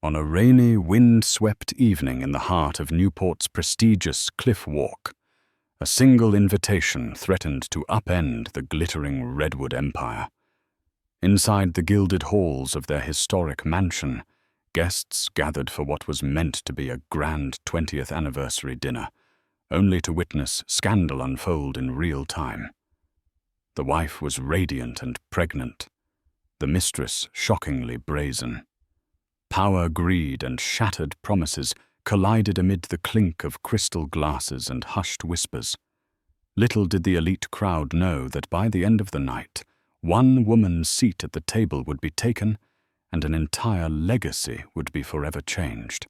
On a rainy, wind-swept evening in the heart of Newport's prestigious Cliff Walk, a single invitation threatened to upend the glittering Redwood Empire. Inside the gilded halls of their historic mansion, guests gathered for what was meant to be a grand 20th anniversary dinner, only to witness scandal unfold in real time. The wife was radiant and pregnant, the mistress shockingly brazen. Power, greed, and shattered promises collided amid the clink of crystal glasses and hushed whispers. Little did the elite crowd know that by the end of the night, one woman's seat at the table would be taken, and an entire legacy would be forever changed.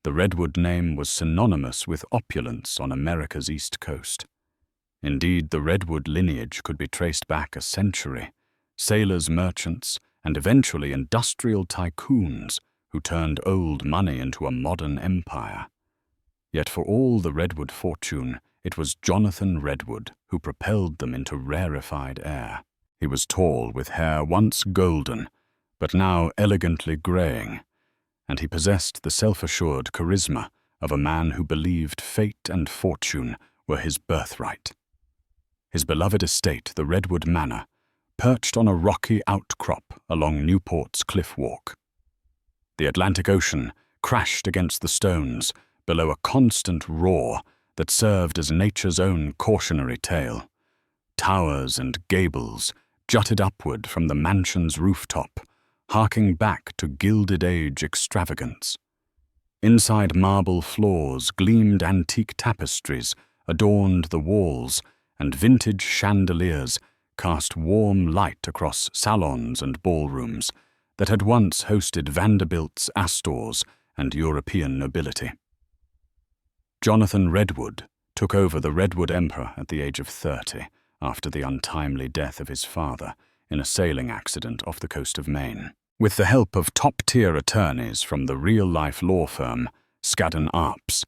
The Redwood name was synonymous with opulence on America's East Coast. Indeed, the Redwood lineage could be traced back a century. Sailors, merchants, and eventually industrial tycoons who turned old money into a modern empire. Yet for all the Redwood fortune, it was Jonathan Redwood who propelled them into rarefied air. He was tall, with hair once golden, but now elegantly graying, and he possessed the self-assured charisma of a man who believed fate and fortune were his birthright. His beloved estate, the Redwood Manor, perched on a rocky outcrop along Newport's Cliff Walk. The Atlantic Ocean crashed against the stones below a constant roar that served as nature's own cautionary tale. Towers and gables jutted upward from the mansion's rooftop, harking back to Gilded Age extravagance. Inside, marble floors gleamed antique tapestries adorned the walls, and vintage chandeliers cast warm light across salons and ballrooms that had once hosted Vanderbilt's Astors and European nobility. Jonathan Redwood took over the Redwood Empire at the age of 30 after the untimely death of his father in a sailing accident off the coast of Maine. With the help of top-tier attorneys from the real-life law firm Skadden Arps,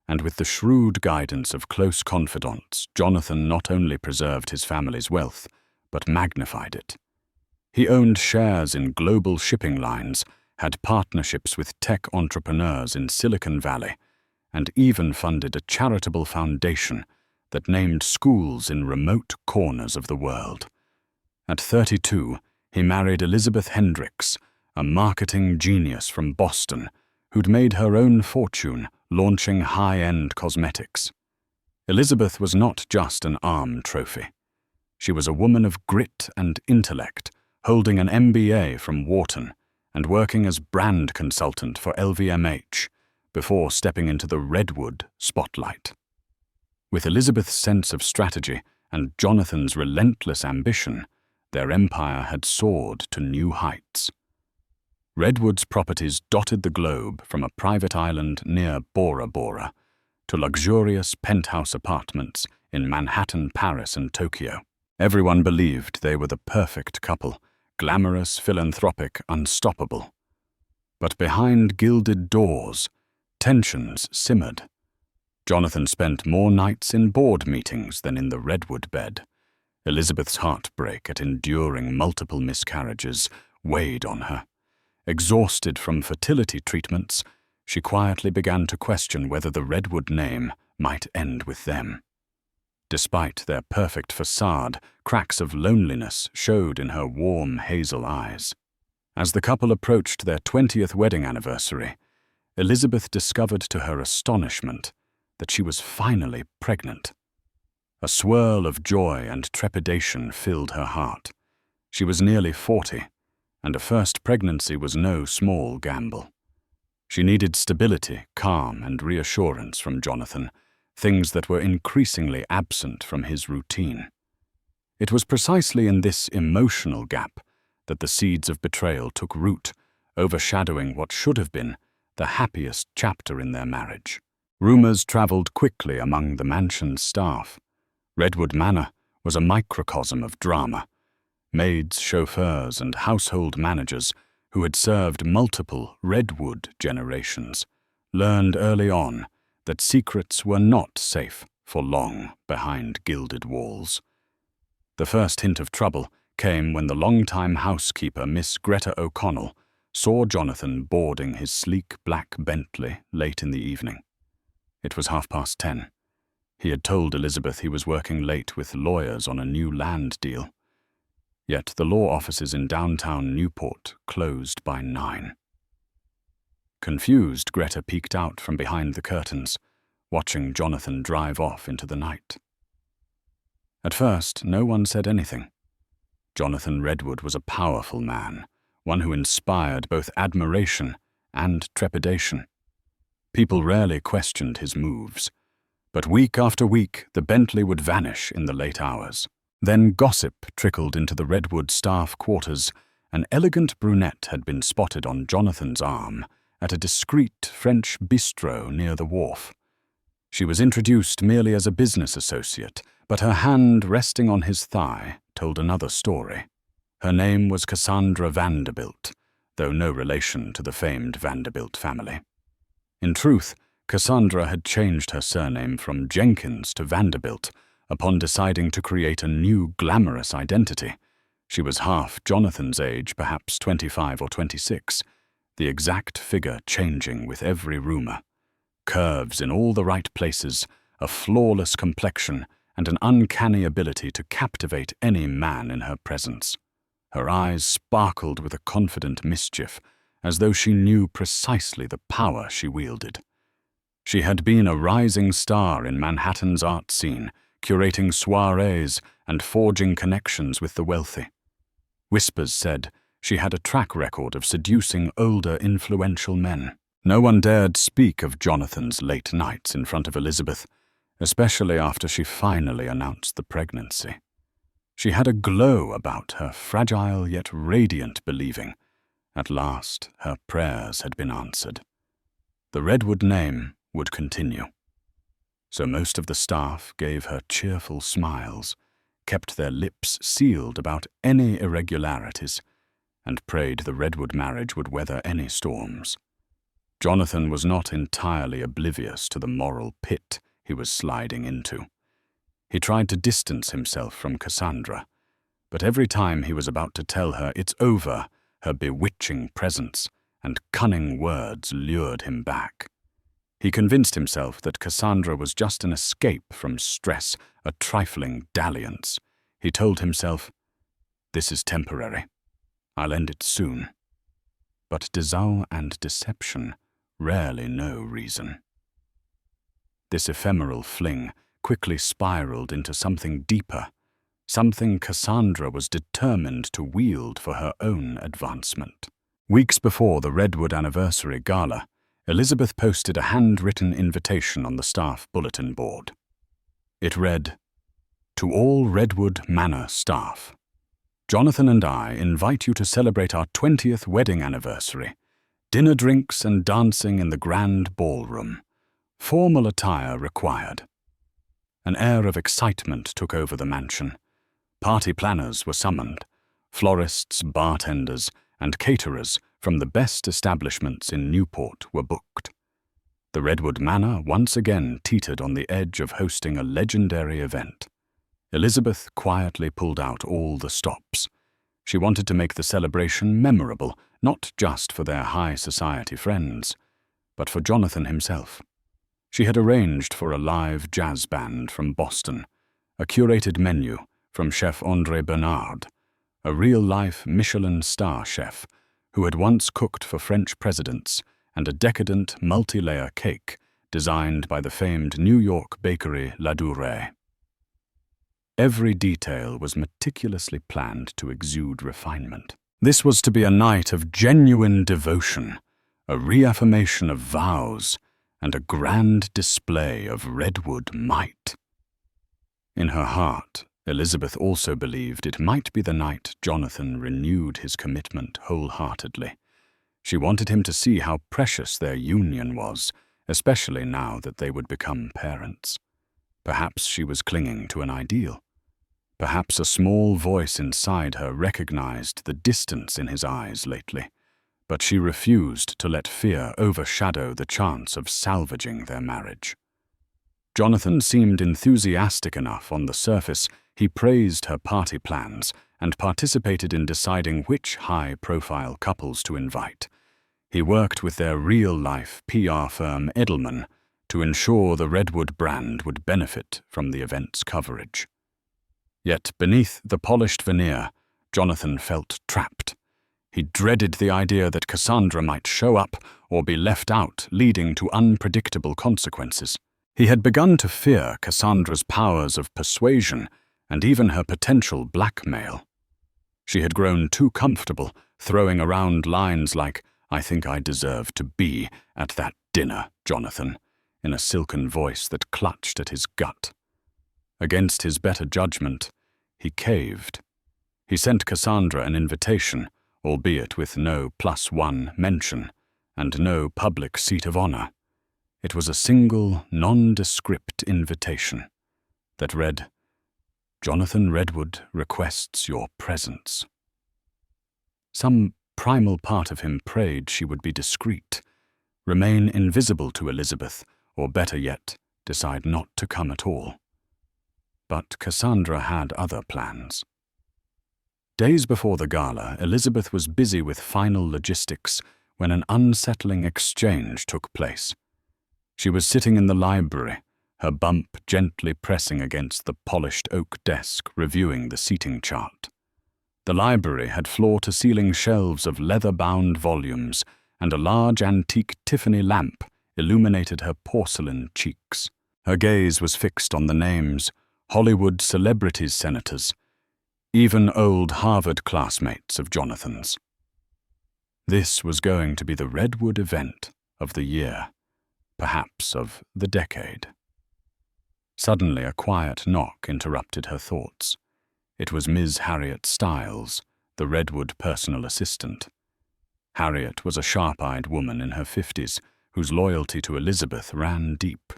and with the shrewd guidance of close confidants, Jonathan not only preserved his family's wealth, but magnified it. He owned shares in global shipping lines, had partnerships with tech entrepreneurs in Silicon Valley, and even funded a charitable foundation that named schools in remote corners of the world. At 32, he married Elizabeth Hendricks, a marketing genius from Boston, who'd made her own fortune launching high-end cosmetics. Elizabeth was not just an arm trophy. She was a woman of grit and intellect, holding an MBA from Wharton and working as brand consultant for LVMH before stepping into the Redwood spotlight. With Elizabeth's sense of strategy and Jonathan's relentless ambition, their empire had soared to new heights. Redwood's properties dotted the globe from a private island near Bora Bora to luxurious penthouse apartments in Manhattan, Paris, and Tokyo. Everyone believed they were the perfect couple, glamorous, philanthropic, unstoppable. But behind gilded doors, tensions simmered. Jonathan spent more nights in board meetings than in the Redwood bed. Elizabeth's heartbreak at enduring multiple miscarriages weighed on her. Exhausted from fertility treatments, she quietly began to question whether the Redwood name might end with them. Despite their perfect facade, cracks of loneliness showed in her warm hazel eyes. As the couple approached their 20th wedding anniversary, Elizabeth discovered to her astonishment that she was finally pregnant. A swirl of joy and trepidation filled her heart. She was nearly 40, and a first pregnancy was no small gamble. She needed stability, calm, and reassurance from Jonathan, things that were increasingly absent from his routine. It was precisely in this emotional gap that the seeds of betrayal took root, overshadowing what should have been the happiest chapter in their marriage. Rumors traveled quickly among the mansion's staff. Redwood Manor was a microcosm of drama. Maids, chauffeurs, and household managers who had served multiple Redwood generations learned early on that secrets were not safe for long behind gilded walls. The first hint of trouble came when the longtime housekeeper, Miss Greta O'Connell, saw Jonathan boarding his sleek black Bentley late in the evening. It was 10:30. He had told Elizabeth he was working late with lawyers on a new land deal. Yet the law offices in downtown Newport closed by 9. Confused, Greta peeked out from behind the curtains, watching Jonathan drive off into the night. At first, no one said anything. Jonathan Redwood was a powerful man, one who inspired both admiration and trepidation. People rarely questioned his moves, but week after week the Bentley would vanish in the late hours. Then gossip trickled into the Redwood staff quarters. An elegant brunette had been spotted on Jonathan's arm at a discreet French bistro near the wharf. She was introduced merely as a business associate, but her hand resting on his thigh told another story. Her name was Cassandra Vanderbilt, though no relation to the famed Vanderbilt family. In truth, Cassandra had changed her surname from Jenkins to Vanderbilt upon deciding to create a new glamorous identity. She was half Jonathan's age, perhaps 25 or 26, the exact figure changing with every rumor. Curves in all the right places, a flawless complexion, and an uncanny ability to captivate any man in her presence. Her eyes sparkled with a confident mischief, as though she knew precisely the power she wielded. She had been a rising star in Manhattan's art scene, curating soirees and forging connections with the wealthy. Whispers said she had a track record of seducing older, influential men. No one dared speak of Jonathan's late nights in front of Elizabeth, especially after she finally announced the pregnancy. She had a glow about her, fragile yet radiant believing. At last, her prayers had been answered. The Redwood name would continue. So most of the staff gave her cheerful smiles, kept their lips sealed about any irregularities, and prayed the Redwood marriage would weather any storms. Jonathan was not entirely oblivious to the moral pit he was sliding into. He tried to distance himself from Cassandra, but every time he was about to tell her it's over, her bewitching presence and cunning words lured him back. He convinced himself that Cassandra was just an escape from stress, a trifling dalliance. He told himself, "This is temporary. I'll end it soon." But desire and deception rarely know reason. This ephemeral fling quickly spiraled into something deeper, something Cassandra was determined to wield for her own advancement. Weeks before the Redwood anniversary gala, Elizabeth posted a handwritten invitation on the staff bulletin board. It read, "To all Redwood Manor staff, Jonathan and I invite you to celebrate our 20th wedding anniversary. Dinner, drinks, and dancing in the grand ballroom. Formal attire required." An air of excitement took over the mansion. Party planners were summoned. Florists, bartenders, and caterers from the best establishments in Newport were booked. The Redwood Manor once again teetered on the edge of hosting a legendary event. Elizabeth quietly pulled out all the stops. She wanted to make the celebration memorable, not just for their high society friends, but for Jonathan himself. She had arranged for a live jazz band from Boston, a curated menu from Chef André Bernard, a real-life Michelin star chef who had once cooked for French presidents, and a decadent multi-layer cake designed by the famed New York bakery La Durée. Every detail was meticulously planned to exude refinement. This was to be a night of genuine devotion, a reaffirmation of vows, and a grand display of Redwood might. In her heart, Elizabeth also believed it might be the night Jonathan renewed his commitment wholeheartedly. She wanted him to see how precious their union was, especially now that they would become parents. Perhaps she was clinging to an ideal. Perhaps a small voice inside her recognized the distance in his eyes lately, but she refused to let fear overshadow the chance of salvaging their marriage. Jonathan seemed enthusiastic enough on the surface. He praised her party plans and participated in deciding which high-profile couples to invite, He worked with their real-life PR firm Edelman to ensure the Redwood brand would benefit from the event's coverage. Yet beneath the polished veneer, Jonathan felt trapped. He dreaded the idea that Cassandra might show up or be left out, leading to unpredictable consequences. He had begun to fear Cassandra's powers of persuasion and even her potential blackmail. She had grown too comfortable, throwing around lines like, "I think I deserve to be at that dinner, Jonathan," in a silken voice that clutched at his gut. Against his better judgment, he caved. He sent Cassandra an invitation, albeit with no +1 mention, and no public seat of honor. It was a single, nondescript invitation that read, "Jonathan Redwood requests your presence." Some primal part of him prayed she would be discreet, remain invisible to Elizabeth, or better yet, decide not to come at all. But Cassandra had other plans. Days before the gala, Elizabeth was busy with final logistics when an unsettling exchange took place. She was sitting in the library, her bump gently pressing against the polished oak desk, reviewing the seating chart. The library had floor-to-ceiling shelves of leather-bound volumes, and a large antique Tiffany lamp illuminated her porcelain cheeks. Her gaze was fixed on the names, Hollywood celebrities senators, even old Harvard classmates of Jonathan's. This was going to be the Redwood event of the year, perhaps of the decade. Suddenly a quiet knock interrupted her thoughts. It was Ms. Harriet Stiles, the Redwood personal assistant. Harriet was a sharp-eyed woman in her 50s, whose loyalty to Elizabeth ran deep.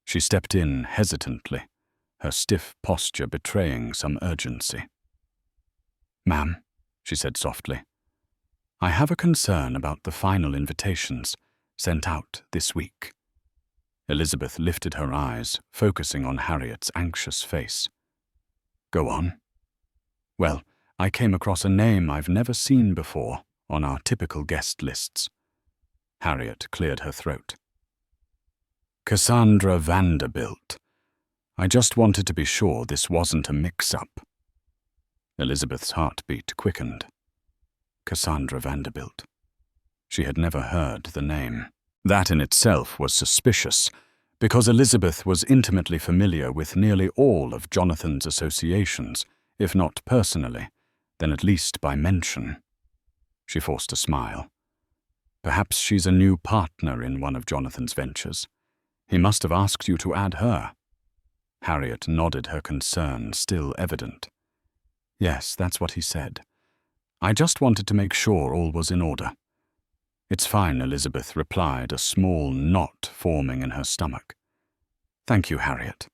She stepped in hesitantly, her stiff posture betraying some urgency. "Ma'am," she said softly, "I have a concern about the final invitations sent out this week." Elizabeth lifted her eyes, focusing on Harriet's anxious face. "Go on." "Well, I came across a name I've never seen before on our typical guest lists." Harriet cleared her throat. "Cassandra Vanderbilt. I just wanted to be sure this wasn't a mix-up." Elizabeth's heartbeat quickened. Cassandra Vanderbilt. She had never heard the name. That in itself was suspicious, because Elizabeth was intimately familiar with nearly all of Jonathan's associations, if not personally, then at least by mention. She forced a smile. Perhaps she's a new partner in one of Jonathan's ventures. He must have asked you to add her. Harriet nodded, her concern still evident. "Yes, that's what he said. I just wanted to make sure all was in order." "It's fine," Elizabeth replied, a small knot forming in her stomach. "Thank you, Harriet."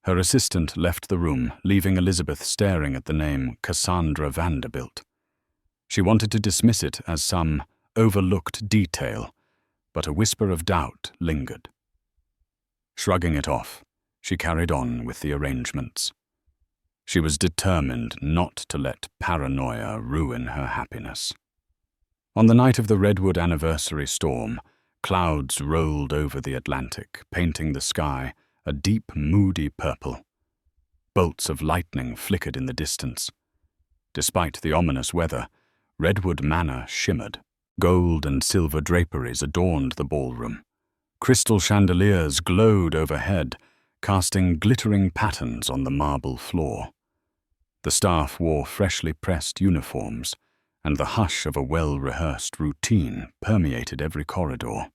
Her assistant left the room, leaving Elizabeth staring at the name Cassandra Vanderbilt. She wanted to dismiss it as some overlooked detail, but a whisper of doubt lingered. Shrugging it off, she carried on with the arrangements. She was determined not to let paranoia ruin her happiness. On the night of the Redwood anniversary storm, clouds rolled over the Atlantic, painting the sky a deep, moody purple. Bolts of lightning flickered in the distance. Despite the ominous weather, Redwood Manor shimmered. Gold and silver draperies adorned the ballroom. Crystal chandeliers glowed overhead, casting glittering patterns on the marble floor. The staff wore freshly pressed uniforms, and the hush of a well-rehearsed routine permeated every corridor.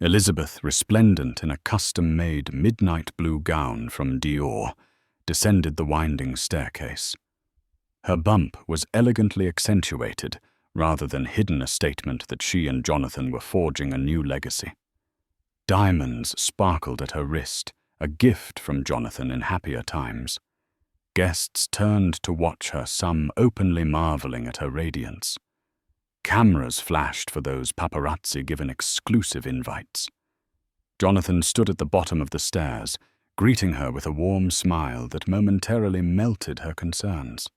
Elizabeth, resplendent in a custom-made midnight blue gown from Dior, descended the winding staircase. Her bump was elegantly accentuated, rather than hidden a statement that she and Jonathan were forging a new legacy. Diamonds sparkled at her wrist, a gift from Jonathan in happier times. Guests turned to watch her, some openly marveling at her radiance. Cameras flashed for those paparazzi given exclusive invites. Jonathan stood at the bottom of the stairs, greeting her with a warm smile that momentarily melted her concerns.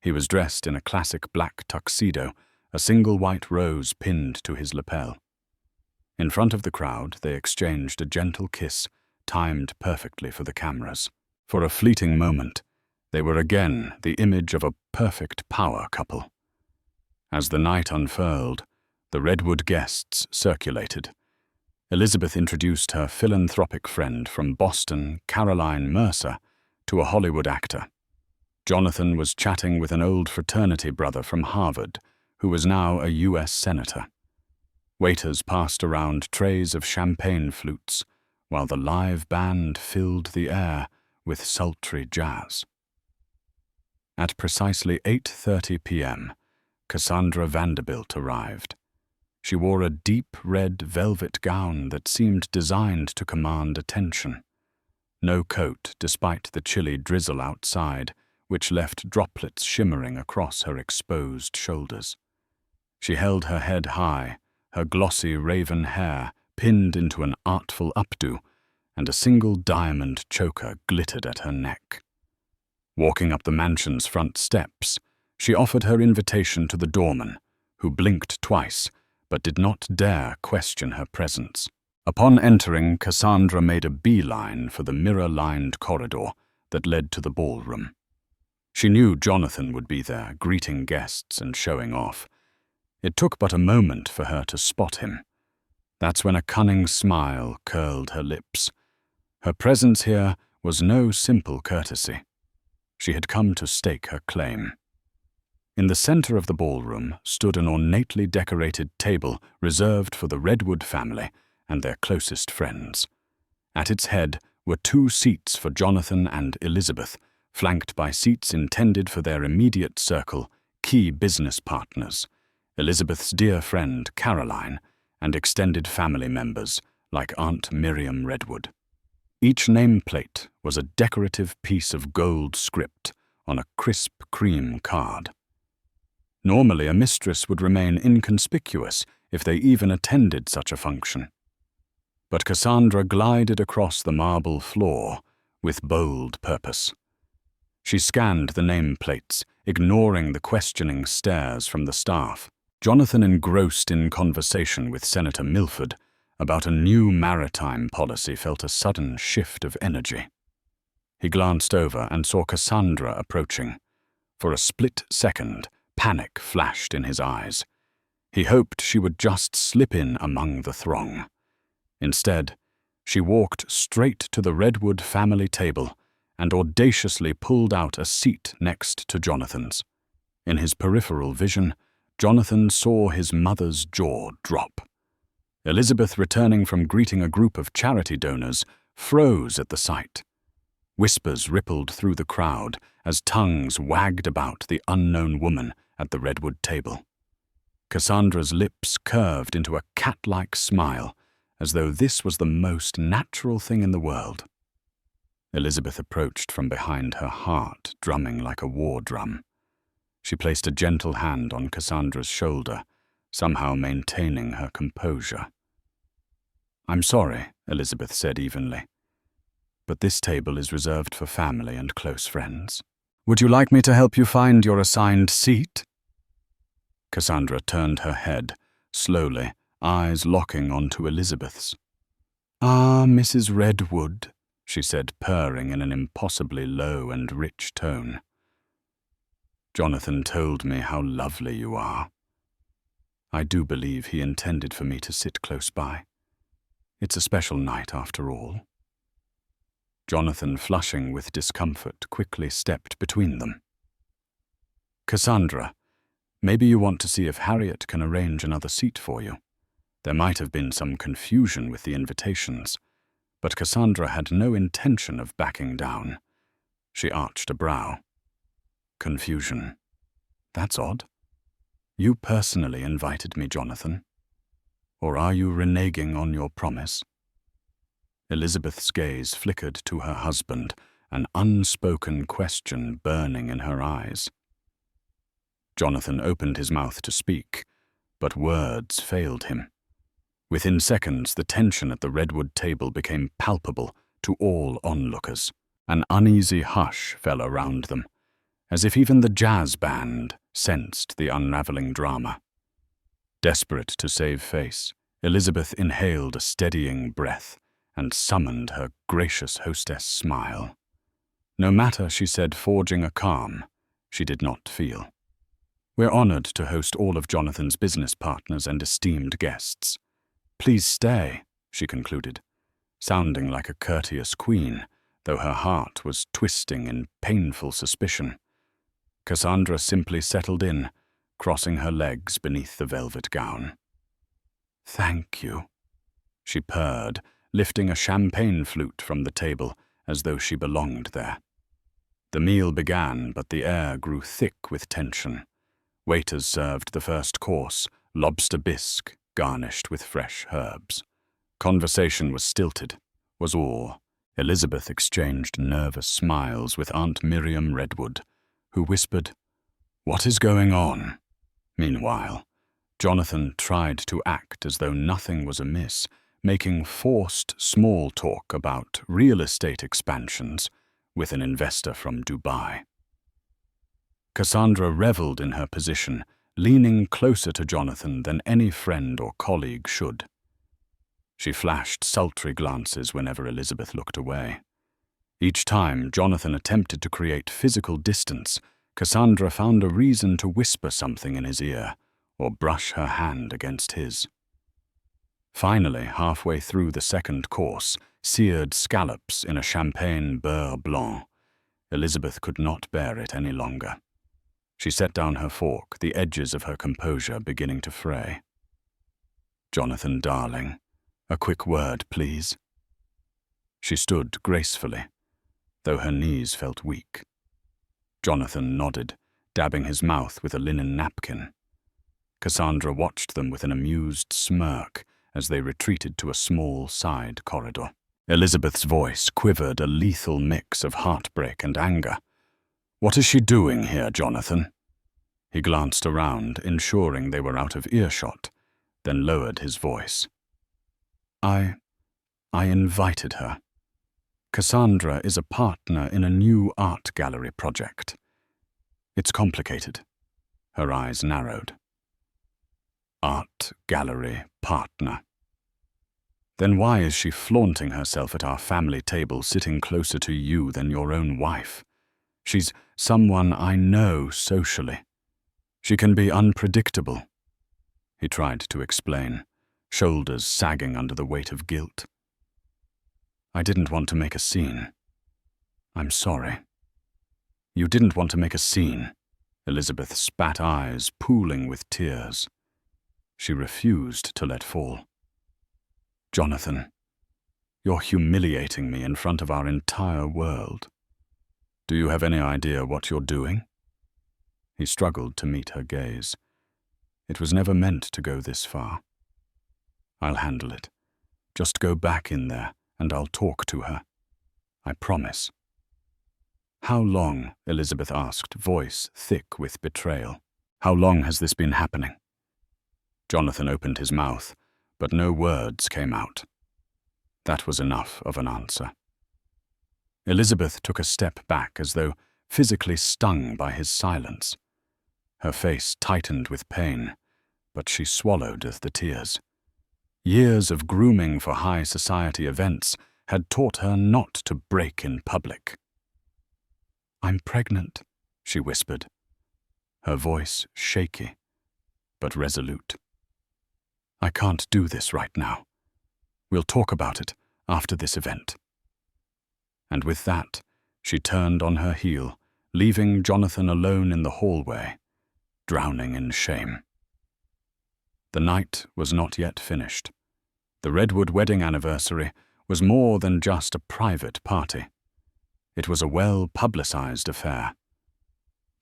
He was dressed in a classic black tuxedo, a single white rose pinned to his lapel. In front of the crowd, they exchanged a gentle kiss, timed perfectly for the cameras. For a fleeting moment, they were again the image of a perfect power couple. As the night unfurled, the Redwood guests circulated. Elizabeth introduced her philanthropic friend from Boston, Caroline Mercer, to a Hollywood actor. Jonathan was chatting with an old fraternity brother from Harvard, who was now a U.S. senator. Waiters passed around trays of champagne flutes, while the live band filled the air with sultry jazz. At precisely 8:30 p.m., Cassandra Vanderbilt arrived. She wore a deep red velvet gown that seemed designed to command attention. No coat, despite the chilly drizzle outside, which left droplets shimmering across her exposed shoulders. She held her head high, her glossy raven hair pinned into an artful updo, and a single diamond choker glittered at her neck. Walking up the mansion's front steps, she offered her invitation to the doorman, who blinked twice, but did not dare question her presence. Upon entering, Cassandra made a beeline for the mirror-lined corridor that led to the ballroom. She knew Jonathan would be there, greeting guests and showing off. It took but a moment for her to spot him. That's when a cunning smile curled her lips. Her presence here was no simple courtesy. She had come to stake her claim. In the center of the ballroom stood an ornately decorated table reserved for the Redwood family and their closest friends. At its head were 2 seats for Jonathan and Elizabeth, flanked by seats intended for their immediate circle, key business partners, Elizabeth's dear friend Caroline, and extended family members like Aunt Miriam Redwood. Each nameplate was a decorative piece of gold script on a crisp cream card. Normally, a mistress would remain inconspicuous if they even attended such a function. But Cassandra glided across the marble floor with bold purpose. She scanned the nameplates, ignoring the questioning stares from the staff. Jonathan engrossed in conversation with Senator Milford about a new maritime policy felt a sudden shift of energy. He glanced over and saw Cassandra approaching. For a split second, panic flashed in his eyes. He hoped she would just slip in among the throng. Instead, she walked straight to the Redwood family table and audaciously pulled out a seat next to Jonathan's. In his peripheral vision, Jonathan saw his mother's jaw drop. Elizabeth, returning from greeting a group of charity donors, froze at the sight. Whispers rippled through the crowd as tongues wagged about the unknown woman at the Redwood table. Cassandra's lips curved into a cat-like smile, as though this was the most natural thing in the world. Elizabeth approached from behind, her heart drumming like a war drum. She placed a gentle hand on Cassandra's shoulder, somehow maintaining her composure. "I'm sorry," Elizabeth said evenly, "but this table is reserved for family and close friends. Would you like me to help you find your assigned seat?" Cassandra turned her head, slowly, eyes locking onto Elizabeth's. "Ah, Mrs. Redwood," she said, purring in an impossibly low and rich tone. "Jonathan told me how lovely you are. I do believe he intended for me to sit close by. It's a special night after all." Jonathan, flushing with discomfort, quickly stepped between them. "Cassandra, maybe you want to see if Harriet can arrange another seat for you. There might have been some confusion with the invitations." But Cassandra had no intention of backing down. She arched a brow. "Confusion? That's odd. You personally invited me, Jonathan. Or are you reneging on your promise?" Elizabeth's gaze flickered to her husband, an unspoken question burning in her eyes. Jonathan opened his mouth to speak, but words failed him. Within seconds, the tension at the Redwood table became palpable to all onlookers. An uneasy hush fell around them, as if even the jazz band sensed the unraveling drama. Desperate to save face, Elizabeth inhaled a steadying breath and summoned her gracious hostess smile. No matter, she said, forging a calm she did not feel. We're honored to host all of Jonathan's business partners and esteemed guests. Please stay, she concluded, sounding like a courteous queen, though her heart was twisting in painful suspicion. Cassandra simply settled in, crossing her legs beneath the velvet gown. Thank you, she purred, lifting a champagne flute from the table as though she belonged there. The meal began, but the air grew thick with tension. Waiters served the first course, lobster bisque, garnished with fresh herbs. Conversation was stilted, was all. Elizabeth exchanged nervous smiles with Aunt Miriam Redwood, who whispered, "What is going on?" Meanwhile, Jonathan tried to act as though nothing was amiss, making forced small talk about real estate expansions with an investor from Dubai. Cassandra reveled in her position, leaning closer to Jonathan than any friend or colleague should. She flashed sultry glances whenever Elizabeth looked away. Each time Jonathan attempted to create physical distance, Cassandra found a reason to whisper something in his ear or brush her hand against his. Finally, halfway through the second course, seared scallops in a champagne beurre blanc, Elizabeth could not bear it any longer. She set down her fork, the edges of her composure beginning to fray. "Jonathan, darling, a quick word, please." She stood gracefully, though her knees felt weak. Jonathan nodded, dabbing his mouth with a linen napkin. Cassandra watched them with an amused smirk as they retreated to a small side corridor. Elizabeth's voice quivered a lethal mix of heartbreak and anger. "What is she doing here, Jonathan?" He glanced around, ensuring they were out of earshot, then lowered his voice. I invited her. Cassandra is a partner in a new art gallery project. It's complicated." Her eyes narrowed. "Art gallery partner. Then why is she flaunting herself at our family table, sitting closer to you than your own wife? She's someone I know socially. She can be unpredictable." He tried to explain, shoulders sagging under the weight of guilt. "I didn't want to make a scene. I'm sorry." "You didn't want to make a scene." Elizabeth spat eyes pooling with tears. She refused to let fall. "Jonathan, you're humiliating me in front of our entire world. Do you have any idea what you're doing?" He struggled to meet her gaze. It was never meant to go this far. "I'll handle it. Just go back in there, and I'll talk to her. I promise." "How long?" Elizabeth asked, voice thick with betrayal. "How long has this been happening?" Jonathan opened his mouth, but no words came out. That was enough of an answer. Elizabeth took a step back as though physically stung by his silence. Her face tightened with pain, but she swallowed the tears. Years of grooming for high society events had taught her not to break in public. "I'm pregnant," she whispered, her voice shaky, but resolute. "I can't do this right now. We'll talk about it after this event." And with that, she turned on her heel, leaving Jonathan alone in the hallway, drowning in shame. The night was not yet finished. The Redwood wedding anniversary was more than just a private party. It was a well-publicized affair.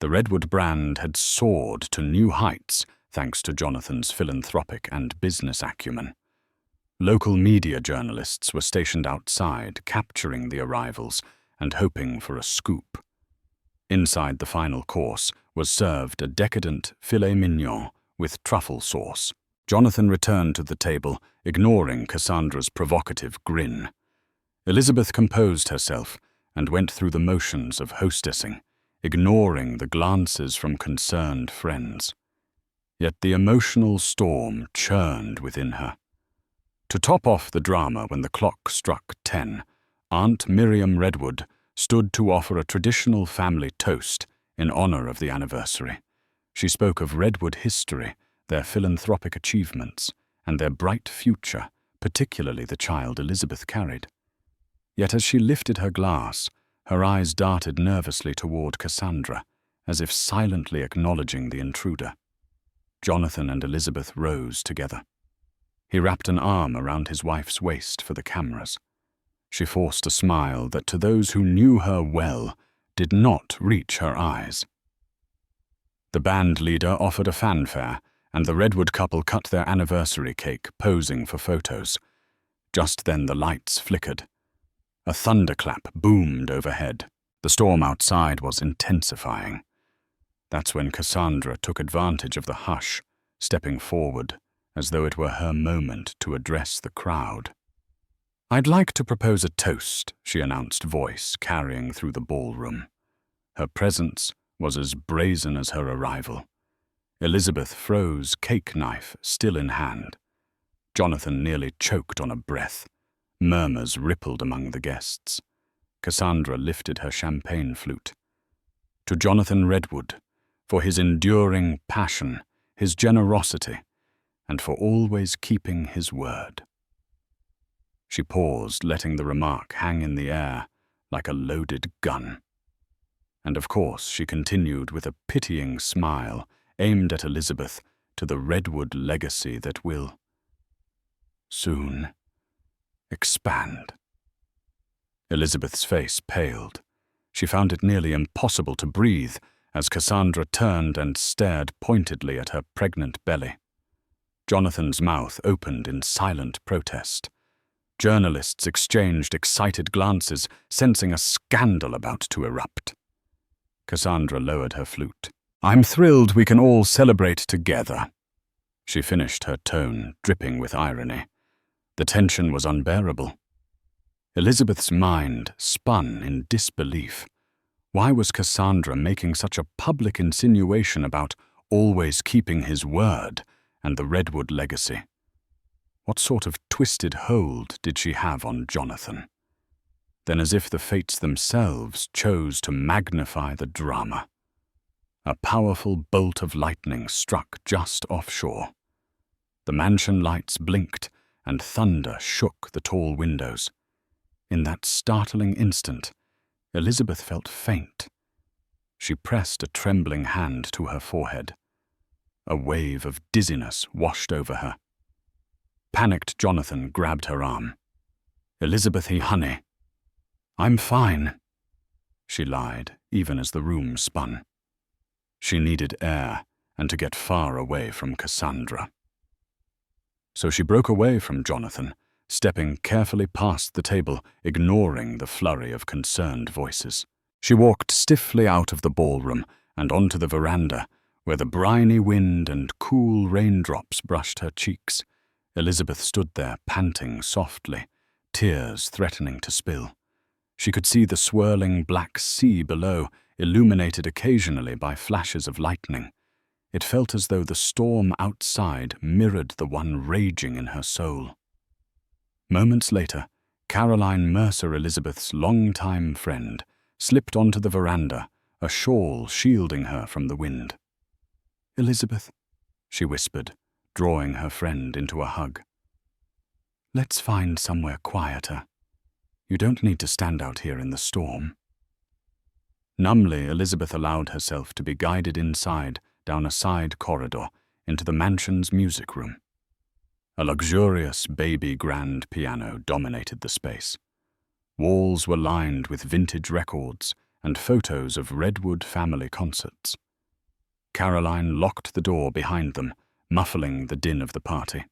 The Redwood brand had soared to new heights thanks to Jonathan's philanthropic and business acumen. Local media journalists were stationed outside, capturing the arrivals and hoping for a scoop. Inside the final course was served a decadent filet mignon with truffle sauce. Jonathan returned to the table, ignoring Cassandra's provocative grin. Elizabeth composed herself and went through the motions of hostessing, ignoring the glances from concerned friends. Yet the emotional storm churned within her. To top off the drama, when the clock struck 10, Aunt Miriam Redwood stood to offer a traditional family toast in honor of the anniversary. She spoke of Redwood history, their philanthropic achievements, and their bright future, particularly the child Elizabeth carried. Yet as she lifted her glass, her eyes darted nervously toward Cassandra, as if silently acknowledging the intruder. Jonathan and Elizabeth rose together. He wrapped an arm around his wife's waist for the cameras. She forced a smile that, to those who knew her well, did not reach her eyes. The band leader offered a fanfare, and the Redwood couple cut their anniversary cake, posing for photos. Just then the lights flickered. A thunderclap boomed overhead. The storm outside was intensifying. That's when Cassandra took advantage of the hush, stepping forward, as though it were her moment to address the crowd. "I'd like to propose a toast," she announced, voice carrying through the ballroom. Her presence was as brazen as her arrival. Elizabeth froze, cake knife still in hand. Jonathan nearly choked on a breath. Murmurs rippled among the guests. Cassandra lifted her champagne flute. "To Jonathan Redwood, for his enduring passion, his generosity, and for always keeping his word." She paused, letting the remark hang in the air like a loaded gun. And of course, she continued with a pitying smile aimed at Elizabeth, to the Redwood legacy that will soon expand. Elizabeth's face paled. She found it nearly impossible to breathe as Cassandra turned and stared pointedly at her pregnant belly. Jonathan's mouth opened in silent protest. Journalists exchanged excited glances, sensing a scandal about to erupt. Cassandra lowered her flute. "I'm thrilled we can all celebrate together." She finished, her tone dripping with irony. The tension was unbearable. Elizabeth's mind spun in disbelief. Why was Cassandra making such a public insinuation about always keeping his word and the Redwood legacy? What sort of twisted hold did she have on Jonathan? Then, as if the fates themselves chose to magnify the drama, a powerful bolt of lightning struck just offshore. The mansion lights blinked, and thunder shook the tall windows. In that startling instant, Elizabeth felt faint. She pressed a trembling hand to her forehead. A wave of dizziness washed over her. Panicked Jonathan grabbed her arm. "Elizabeth, honey." "I'm fine," she lied, even as the room spun. She needed air and to get far away from Cassandra. So she broke away from Jonathan, stepping carefully past the table, ignoring the flurry of concerned voices. She walked stiffly out of the ballroom and onto the veranda, where the briny wind and cool raindrops brushed her cheeks. Elizabeth stood there, panting softly, tears threatening to spill. She could see the swirling black sea below, illuminated occasionally by flashes of lightning. It felt as though the storm outside mirrored the one raging in her soul. Moments later, Caroline Mercer, Elizabeth's longtime friend, slipped onto the veranda, a shawl shielding her from the wind. "Elizabeth," she whispered, drawing her friend into a hug. "Let's find somewhere quieter. You don't need to stand out here in the storm." Numbly, Elizabeth allowed herself to be guided inside, down a side corridor, into the mansion's music room. A luxurious baby grand piano dominated the space. Walls were lined with vintage records and photos of Redwood family concerts. Caroline locked the door behind them, muffling the din of the party.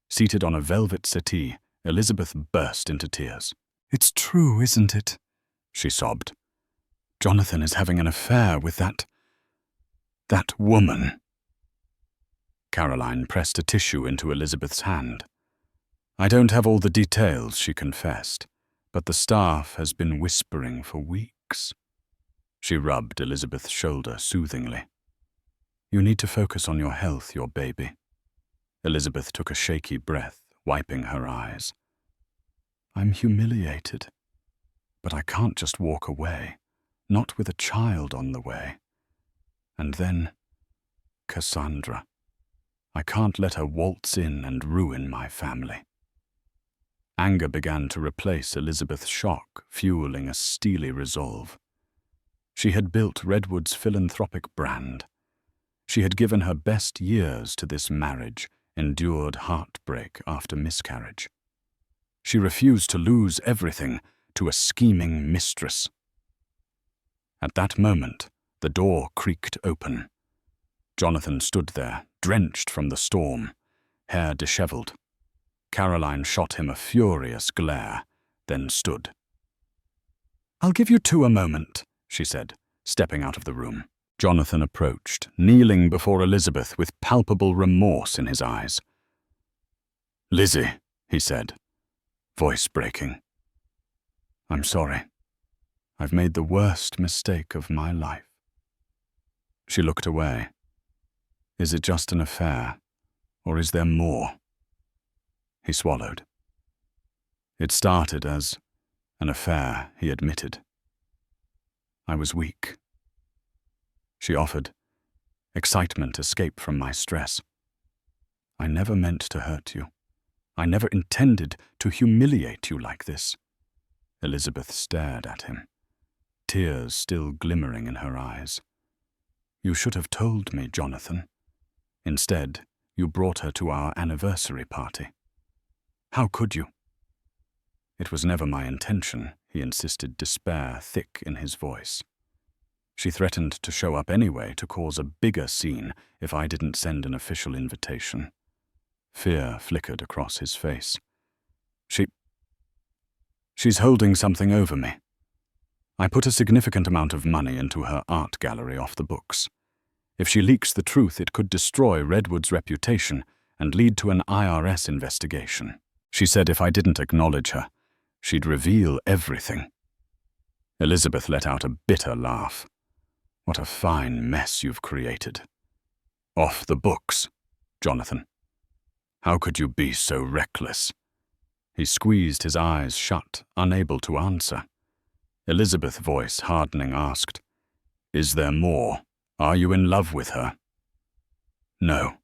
Seated on a velvet settee, Elizabeth burst into tears. "It's true, isn't it?" she sobbed. "Jonathan is having an affair with that woman." Caroline pressed a tissue into Elizabeth's hand. "I don't have all the details," she confessed, "but the staff has been whispering for weeks." She rubbed Elizabeth's shoulder soothingly. You need to focus on your health, your baby. Elizabeth took a shaky breath, wiping her eyes. I'm humiliated, but I can't just walk away, not with a child on the way. And then, Cassandra. I can't let her waltz in and ruin my family. Anger began to replace Elizabeth's shock, fueling a steely resolve. She had built Redwood's philanthropic brand. She had given her best years to this marriage, endured heartbreak after miscarriage. She refused to lose everything to a scheming mistress. At that moment, the door creaked open. Jonathan stood there, drenched from the storm, hair disheveled. Caroline shot him a furious glare, then stood. "I'll give you two a moment," she said, stepping out of the room. Jonathan approached, kneeling before Elizabeth with palpable remorse in his eyes. "Lizzie," he said, voice breaking. "I'm sorry. I've made the worst mistake of my life." She looked away. "Is it just an affair, or is there more?" He swallowed. It started as an affair, he admitted. I was weak. She offered. Excitement escaped from my stress. I never meant to hurt you. I never intended to humiliate you like this. Elizabeth stared at him, tears still glimmering in her eyes. You should have told me, Jonathan. Instead, you brought her to our anniversary party. How could you? It was never my intention, he insisted, despair thick in his voice. She threatened to show up anyway to cause a bigger scene if I didn't send an official invitation. Fear flickered across his face. She's holding something over me. I put a significant amount of money into her art gallery off the books. If she leaks the truth, it could destroy Redwood's reputation and lead to an IRS investigation. She said if I didn't acknowledge her, she'd reveal everything. Elizabeth let out a bitter laugh. What a fine mess you've created. Off the books, Jonathan. How could you be so reckless? He squeezed his eyes shut, unable to answer. Elizabeth's voice, hardening, asked, Is there more? Are you in love with her? No,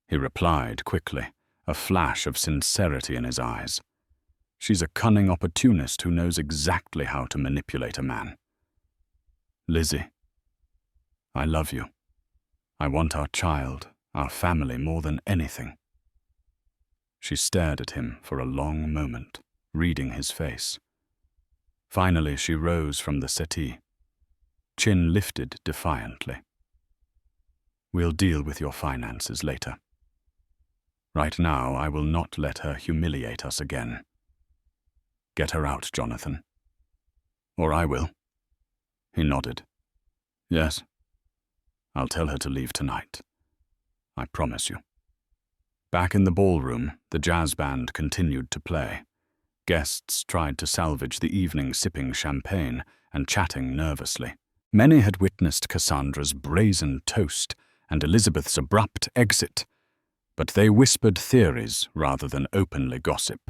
he replied quickly, a flash of sincerity in his eyes. She's a cunning opportunist who knows exactly how to manipulate a man. Lizzie, I love you. I want our child, our family, more than anything. She stared at him for a long moment, reading his face. Finally, she rose from the settee, chin lifted defiantly. We'll deal with your finances later. Right now, I will not let her humiliate us again. Get her out, Jonathan. Or I will. He nodded. Yes. I'll tell her to leave tonight. I promise you. Back in the ballroom, the jazz band continued to play. Guests tried to salvage the evening sipping champagne and chatting nervously. Many had witnessed Cassandra's brazen toast and Elizabeth's abrupt exit, but they whispered theories rather than openly gossip.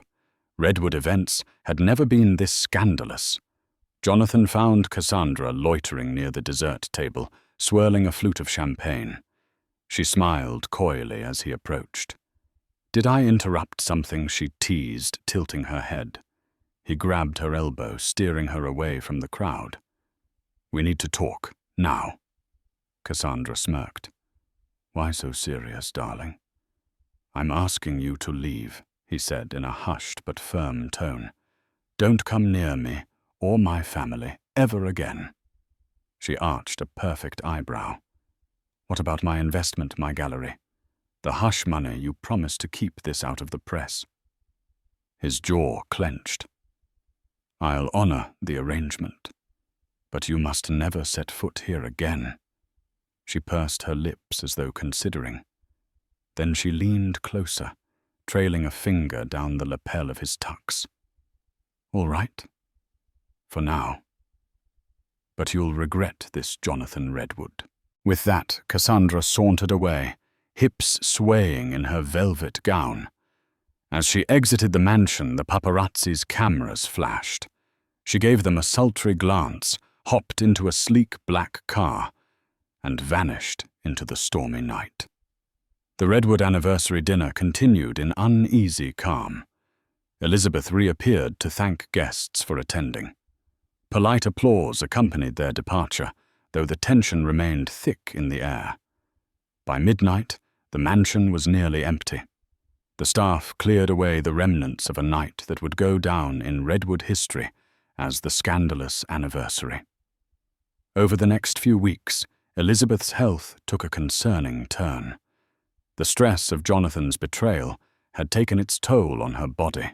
Redwood events had never been this scandalous. Jonathan found Cassandra loitering near the dessert table, swirling a flute of champagne. She smiled coyly as he approached. Did I interrupt something? She teased, tilting her head. He grabbed her elbow, steering her away from the crowd. We need to talk, now. Cassandra smirked. Why so serious, darling? I'm asking you to leave, he said in a hushed but firm tone. Don't come near me or my family ever again. She arched a perfect eyebrow. What about my investment, my gallery? The hush money you promised to keep this out of the press. His jaw clenched. I'll honor the arrangement, but you must never set foot here again. She pursed her lips as though considering. Then she leaned closer, trailing a finger down the lapel of his tux. All right. For now. But you'll regret this, Jonathan Redwood. With that, Cassandra sauntered away, hips swaying in her velvet gown. As she exited the mansion, the paparazzi's cameras flashed. She gave them a sultry glance, hopped into a sleek black car, and vanished into the stormy night. The Redwood anniversary dinner continued in uneasy calm. Elizabeth reappeared to thank guests for attending. Polite applause accompanied their departure, though the tension remained thick in the air. By midnight, the mansion was nearly empty. The staff cleared away the remnants of a night that would go down in Redwood history as the scandalous anniversary. Over the next few weeks, Elizabeth's health took a concerning turn. The stress of Jonathan's betrayal had taken its toll on her body.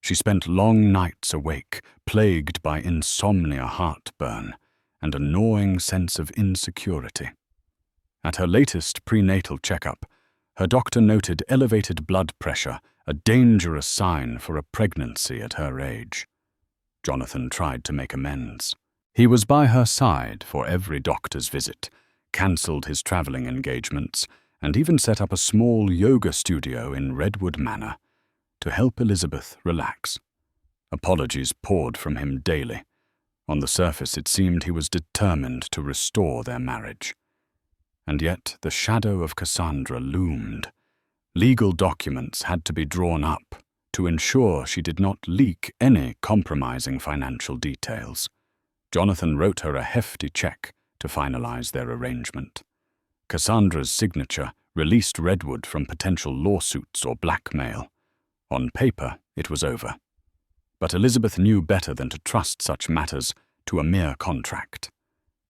She spent long nights awake, plagued by insomnia, heartburn, and a gnawing sense of insecurity. At her latest prenatal checkup, her doctor noted elevated blood pressure, a dangerous sign for a pregnancy at her age. Jonathan tried to make amends. He was by her side for every doctor's visit, cancelled his traveling engagements, and even set up a small yoga studio in Redwood Manor to help Elizabeth relax. Apologies poured from him daily. On the surface, it seemed he was determined to restore their marriage. And yet the shadow of Cassandra loomed. Legal documents had to be drawn up to ensure she did not leak any compromising financial details. Jonathan wrote her a hefty check to finalize their arrangement. Cassandra's signature released Redwood from potential lawsuits or blackmail. On paper, it was over. But Elizabeth knew better than to trust such matters to a mere contract.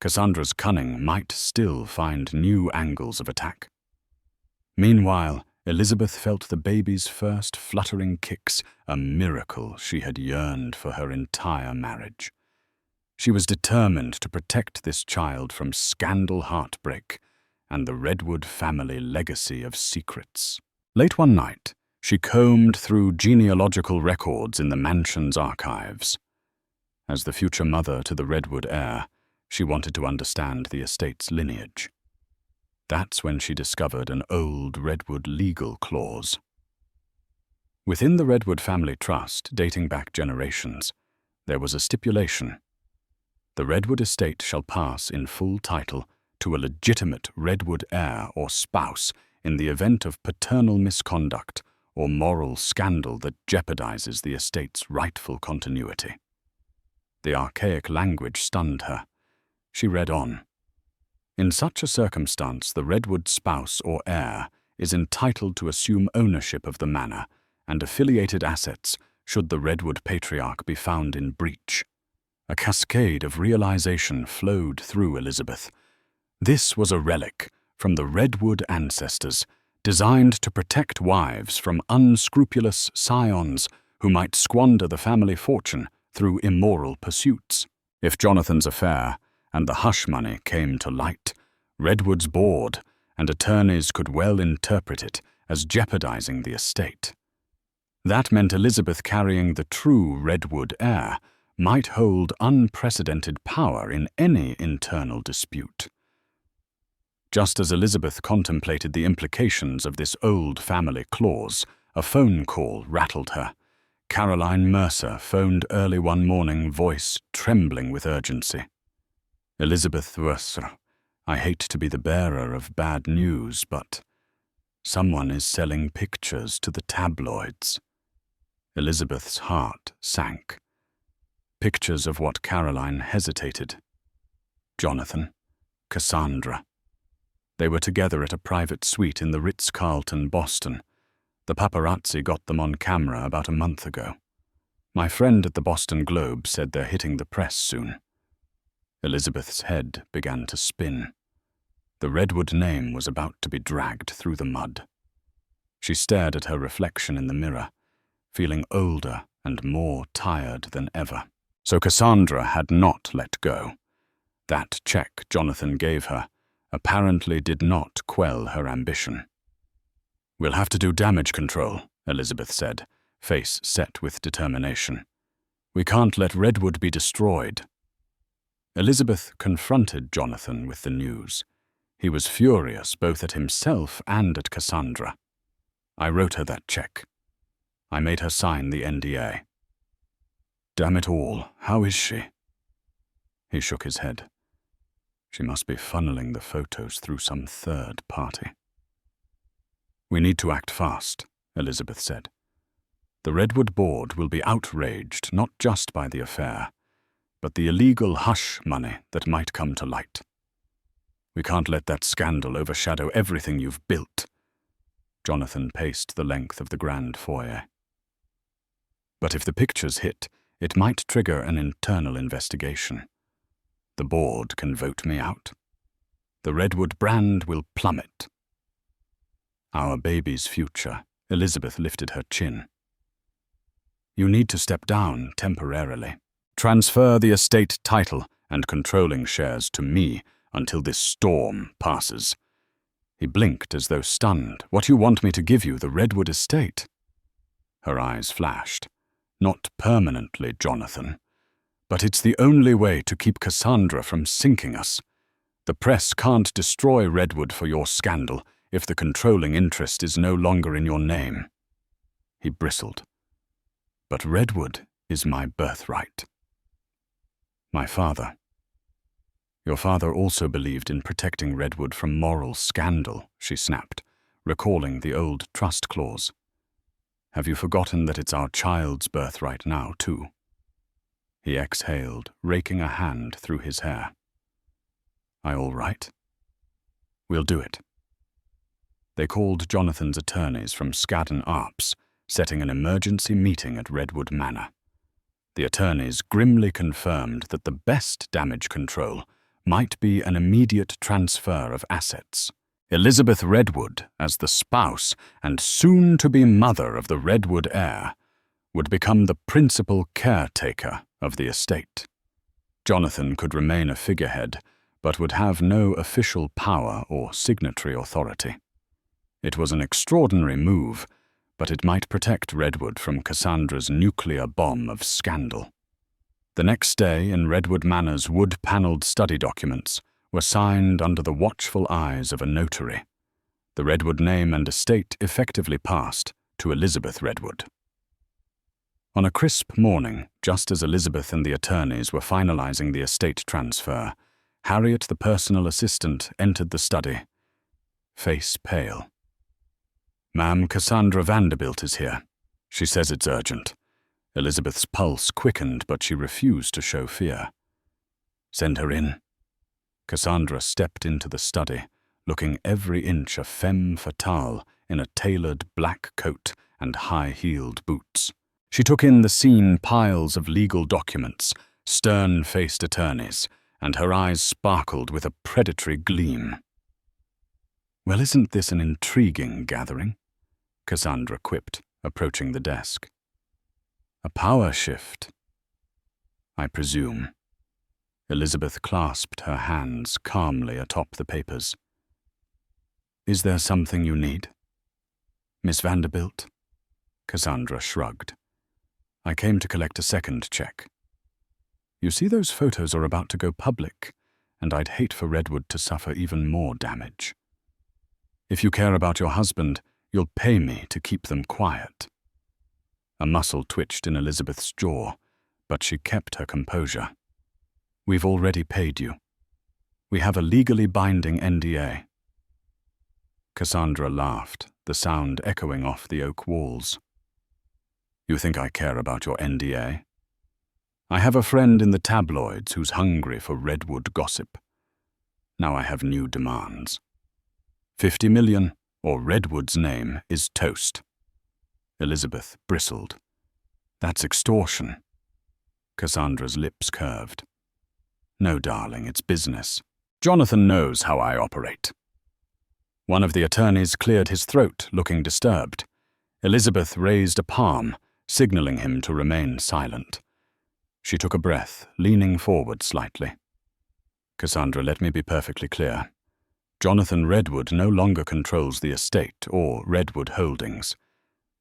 Cassandra's cunning might still find new angles of attack. Meanwhile, Elizabeth felt the baby's first fluttering kicks, a miracle she had yearned for her entire marriage. She was determined to protect this child from scandal, heartbreak, and the Redwood family legacy of secrets. Late one night, she combed through genealogical records in the mansion's archives. As the future mother to the Redwood heir, she wanted to understand the estate's lineage. That's when she discovered an old Redwood legal clause. Within the Redwood family trust, dating back generations, there was a stipulation. The Redwood estate shall pass in full title to a legitimate Redwood heir or spouse in the event of paternal misconduct or moral scandal that jeopardizes the estate's rightful continuity. The archaic language stunned her. She read on. In such a circumstance, the Redwood spouse or heir is entitled to assume ownership of the manor and affiliated assets should the Redwood patriarch be found in breach. A cascade of realization flowed through Elizabeth. This was a relic from the Redwood ancestors, designed to protect wives from unscrupulous scions who might squander the family fortune through immoral pursuits. If Jonathan's affair and the hush money came to light, Redwood's board and attorneys could well interpret it as jeopardizing the estate. That meant Elizabeth carrying the true Redwood heir might hold unprecedented power in any internal dispute. Just as Elizabeth contemplated the implications of this old family clause, a phone call rattled her. Caroline Mercer phoned early one morning, voice trembling with urgency. Elizabeth Mercer, I hate to be the bearer of bad news, but someone is selling pictures to the tabloids. Elizabeth's heart sank. Pictures of what Caroline hesitated. Jonathan, Cassandra. They were together at a private suite in the Ritz-Carlton, Boston. The paparazzi got them on camera about a month ago. My friend at the Boston Globe said they're hitting the press soon. Elizabeth's head began to spin. The Redwood name was about to be dragged through the mud. She stared at her reflection in the mirror, feeling older and more tired than ever. So Cassandra had not let go. That check Jonathan gave her apparently did not quell her ambition. We'll have to do damage control, Elizabeth said, face set with determination. We can't let Redwood be destroyed. Elizabeth confronted Jonathan with the news. He was furious both at himself and at Cassandra. I wrote her that check. I made her sign the NDA. Damn it all, how is she? He shook his head. She must be funneling the photos through some third party. We need to act fast, Elizabeth said. The Redwood board will be outraged not just by the affair, but the illegal hush money that might come to light. We can't let that scandal overshadow everything you've built. Jonathan paced the length of the grand foyer. But if the pictures hit, it might trigger an internal investigation. The board can vote me out. The Redwood brand will plummet. Our baby's future, Elizabeth lifted her chin. You need to step down temporarily. Transfer the estate title and controlling shares to me until this storm passes. He blinked as though stunned. What you want me to give you, the Redwood estate? Her eyes flashed. Not permanently, Jonathan. But it's the only way to keep Cassandra from sinking us. The press can't destroy Redwood for your scandal if the controlling interest is no longer in your name. He bristled. But Redwood is my birthright. My father. Your father also believed in protecting Redwood from moral scandal, she snapped, recalling the old trust clause. Have you forgotten that it's our child's birthright now, too? He exhaled, raking a hand through his hair. I all right? We'll do it. They called Jonathan's attorneys from Skadden Arps, setting an emergency meeting at Redwood Manor. The attorneys grimly confirmed that the best damage control might be an immediate transfer of assets. Elizabeth Redwood, as the spouse and soon-to-be mother of the Redwood heir, would become the principal caretaker of the estate. Jonathan could remain a figurehead, but would have no official power or signatory authority. It was an extraordinary move, but it might protect Redwood from Cassandra's nuclear bomb of scandal. The next day, in Redwood Manor's wood-panelled study documents, were signed under the watchful eyes of a notary. The Redwood name and estate effectively passed to Elizabeth Redwood. On a crisp morning, just as Elizabeth and the attorneys were finalizing the estate transfer, Harriet, the personal assistant, entered the study, face pale. Ma'am, Cassandra Vanderbilt is here. She says it's urgent. Elizabeth's pulse quickened, but she refused to show fear. Send her in. Cassandra stepped into the study, looking every inch a femme fatale in a tailored black coat and high-heeled boots. She took in the scene piles of legal documents, stern-faced attorneys, and her eyes sparkled with a predatory gleam. Well, isn't this an intriguing gathering? Cassandra quipped, approaching the desk. A power shift, I presume. Elizabeth clasped her hands calmly atop the papers. Is there something you need? Miss Vanderbilt? Cassandra shrugged. I came to collect a second check. You see, those photos are about to go public, and I'd hate for Redwood to suffer even more damage. If you care about your husband, you'll pay me to keep them quiet. A muscle twitched in Elizabeth's jaw, but she kept her composure. We've already paid you. We have a legally binding NDA. Cassandra laughed, the sound echoing off the oak walls. You think I care about your NDA? I have a friend in the tabloids who's hungry for Redwood gossip. Now I have new demands. 50 million, or Redwood's name is toast. Elizabeth bristled. That's extortion. Cassandra's lips curved. No, darling, it's business. Jonathan knows how I operate. One of the attorneys cleared his throat, looking disturbed. Elizabeth raised a palm, signaling him to remain silent. She took a breath, leaning forward slightly. Cassandra, let me be perfectly clear. Jonathan Redwood no longer controls the estate or Redwood Holdings,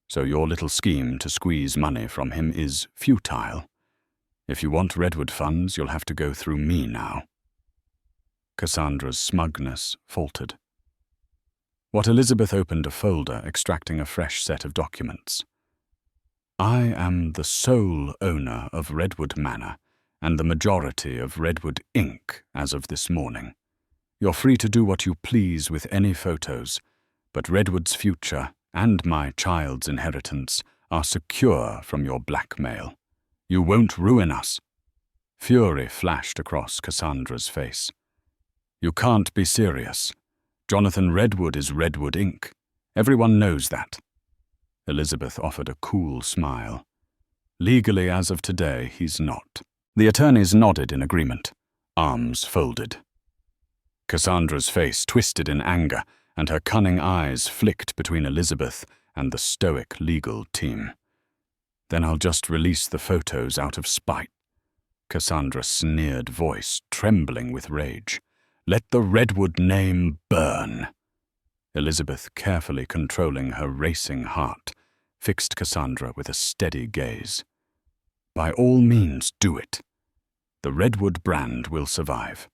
so your little scheme to squeeze money from him is futile. If you want Redwood funds, you'll have to go through me now. Cassandra's smugness faltered. What Elizabeth opened a folder, extracting a fresh set of documents. I am the sole owner of Redwood Manor and the majority of Redwood Inc. as of this morning. You're free to do what you please with any photos, but Redwood's future and my child's inheritance are secure from your blackmail. You won't ruin us. Fury flashed across Cassandra's face. You can't be serious. Jonathan Redwood is Redwood Inc. Everyone knows that. Elizabeth offered a cool smile. Legally, as of today, he's not. The attorneys nodded in agreement, arms folded. Cassandra's face twisted in anger, and her cunning eyes flicked between Elizabeth and the stoic legal team. Then I'll just release the photos out of spite. Cassandra's sneered voice trembling with rage. Let the Redwood name burn. Elizabeth, carefully controlling her racing heart, fixed Cassandra with a steady gaze. By all means, do it. The Redwood brand will survive.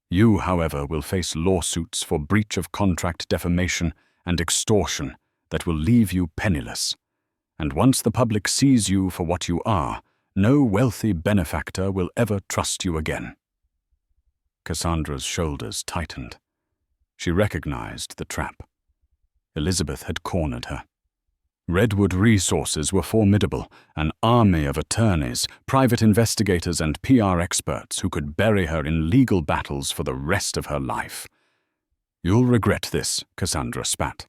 You, however, will face lawsuits for breach of contract defamation and extortion that will leave you penniless. And once the public sees you for what you are, no wealthy benefactor will ever trust you again. Cassandra's shoulders tightened. She recognized the trap. Elizabeth had cornered her. Redwood resources were formidable, an army of attorneys, private investigators, and PR experts who could bury her in legal battles for the rest of her life. You'll regret this, Cassandra spat.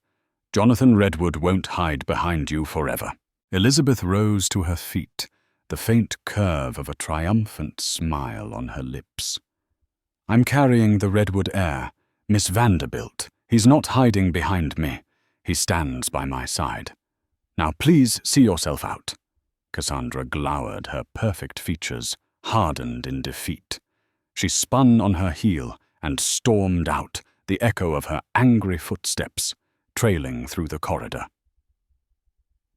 Jonathan Redwood won't hide behind you forever. Elizabeth rose to her feet, the faint curve of a triumphant smile on her lips. I'm carrying the Redwood heir, Miss Vanderbilt. He's not hiding behind me. He stands by my side. Now please see yourself out. Cassandra glowered, her perfect features hardened in defeat. She spun on her heel and stormed out, the echo of her angry footsteps trailing through the corridor.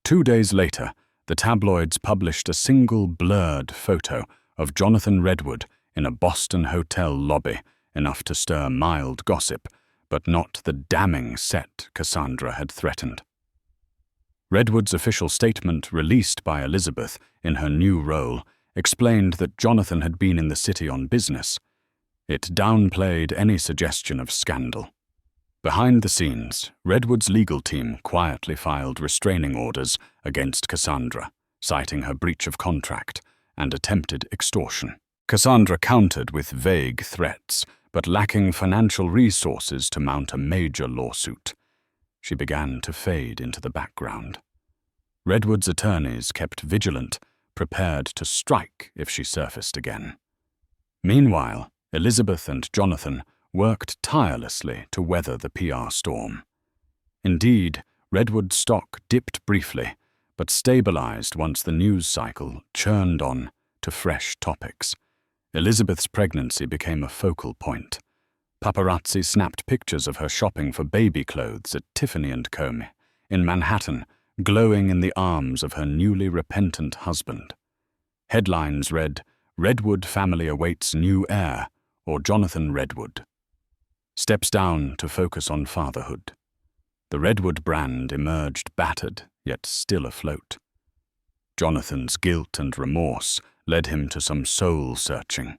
2 days later, the tabloids published a single blurred photo of Jonathan Redwood in a Boston hotel lobby, enough to stir mild gossip, but not the damning set Cassandra had threatened. Redwood's official statement, released by Elizabeth in her new role, explained that Jonathan had been in the city on business. It downplayed any suggestion of scandal. Behind the scenes, Redwood's legal team quietly filed restraining orders against Cassandra, citing her breach of contract and attempted extortion. Cassandra countered with vague threats, but lacking financial resources to mount a major lawsuit. She began to fade into the background. Redwood's attorneys kept vigilant, prepared to strike if she surfaced again. Meanwhile, Elizabeth and Jonathan worked tirelessly to weather the PR storm. Indeed, Redwood's stock dipped briefly, but stabilized once the news cycle churned on to fresh topics. Elizabeth's pregnancy became a focal point. Paparazzi snapped pictures of her shopping for baby clothes at Tiffany & Co. in Manhattan, glowing in the arms of her newly repentant husband. Headlines read, "Redwood family awaits new heir," or "Jonathan Redwood steps down to focus on fatherhood." The Redwood brand emerged battered, yet still afloat. Jonathan's guilt and remorse led him to some soul-searching.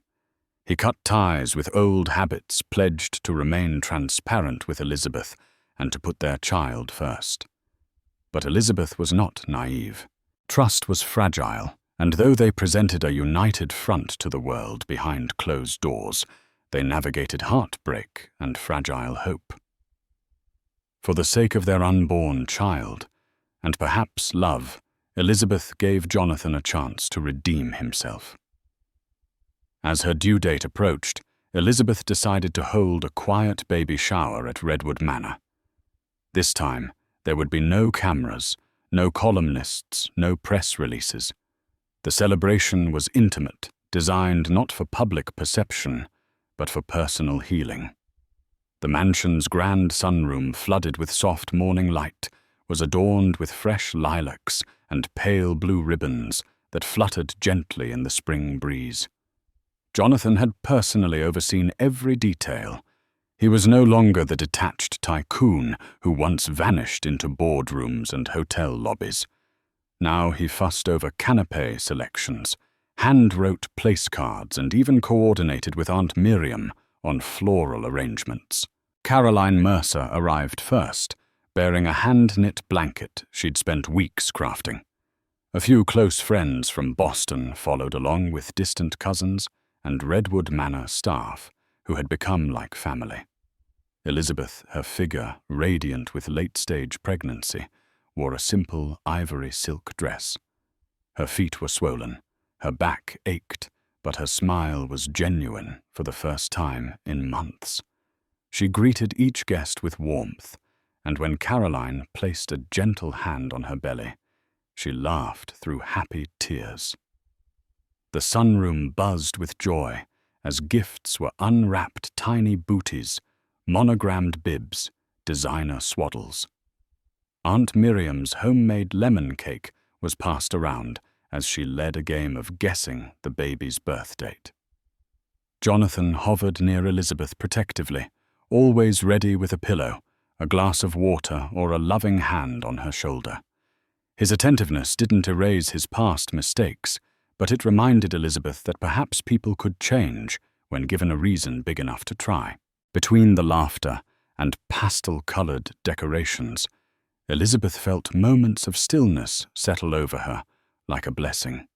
He cut ties with old habits, pledged to remain transparent with Elizabeth and to put their child first. But Elizabeth was not naive. Trust was fragile, and though they presented a united front to the world behind closed doors, they navigated heartbreak and fragile hope. For the sake of their unborn child, and perhaps love, Elizabeth gave Jonathan a chance to redeem himself. As her due date approached, Elizabeth decided to hold a quiet baby shower at Redwood Manor. This time, there would be no cameras, no columnists, no press releases. The celebration was intimate, designed not for public perception, but for personal healing. The mansion's grand sunroom, flooded with soft morning light, was adorned with fresh lilacs and pale blue ribbons that fluttered gently in the spring breeze. Jonathan had personally overseen every detail. He was no longer the detached tycoon who once vanished into boardrooms and hotel lobbies. Now he fussed over canapé selections, hand-wrote place cards, and even coordinated with Aunt Miriam on floral arrangements. Caroline Mercer arrived first, bearing a hand-knit blanket she'd spent weeks crafting. A few close friends from Boston followed along with distant cousins and Redwood Manor staff who had become like family. Elizabeth, her figure radiant with late-stage pregnancy, wore a simple ivory silk dress. Her feet were swollen, her back ached, but her smile was genuine for the first time in months. She greeted each guest with warmth, and when Caroline placed a gentle hand on her belly, she laughed through happy tears. The sunroom buzzed with joy as gifts were unwrapped tiny booties, monogrammed bibs, designer swaddles. Aunt Miriam's homemade lemon cake was passed around as she led a game of guessing the baby's birth date. Jonathan hovered near Elizabeth protectively, always ready with a pillow, a glass of water, or a loving hand on her shoulder. His attentiveness didn't erase his past mistakes, but it reminded Elizabeth that perhaps people could change when given a reason big enough to try. Between the laughter and pastel-colored decorations, Elizabeth felt moments of stillness settle over her, like a blessing.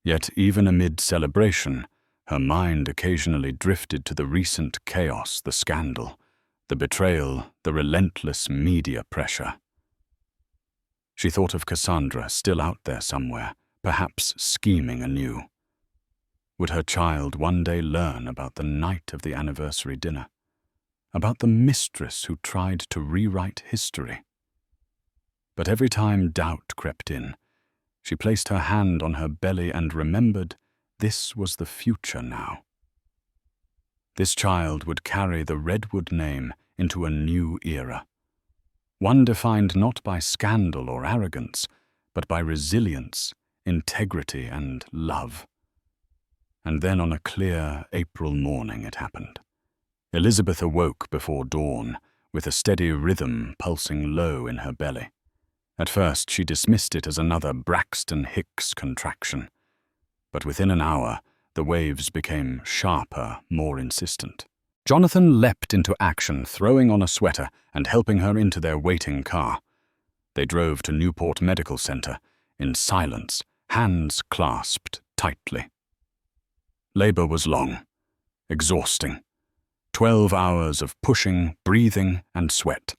Yet even amid celebration, her mind occasionally drifted to the recent chaos, the scandal, the betrayal, the relentless media pressure. She thought of Cassandra still out there somewhere, perhaps scheming anew. Would her child one day learn about the night of the anniversary dinner? About the mistress who tried to rewrite history? But every time doubt crept in, she placed her hand on her belly and remembered this was the future now. This child would carry the Redwood name into a new era, one defined not by scandal or arrogance, but by resilience, integrity, and love. And then on a clear April morning it happened. Elizabeth awoke before dawn, with a steady rhythm pulsing low in her belly. At first she dismissed it as another Braxton Hicks contraction, but within an hour the waves became sharper, more insistent. Jonathan leapt into action, throwing on a sweater and helping her into their waiting car. They drove to Newport Medical Center in silence, hands clasped tightly. Labor was long, exhausting. 12 hours of pushing, breathing, and sweat.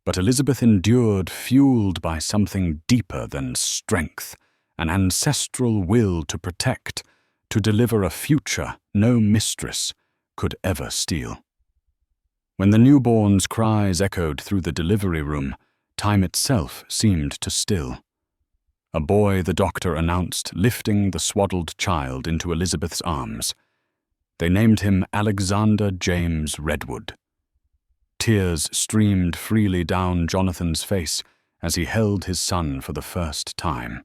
But Elizabeth endured, fueled by something deeper than strength, an ancestral will to protect, to deliver a future no mistress could ever steal. When the newborn's cries echoed through the delivery room, time itself seemed to still. A boy, the doctor announced, lifting the swaddled child into Elizabeth's arms. They named him Alexander James Redwood. Tears streamed freely down Jonathan's face as he held his son for the first time.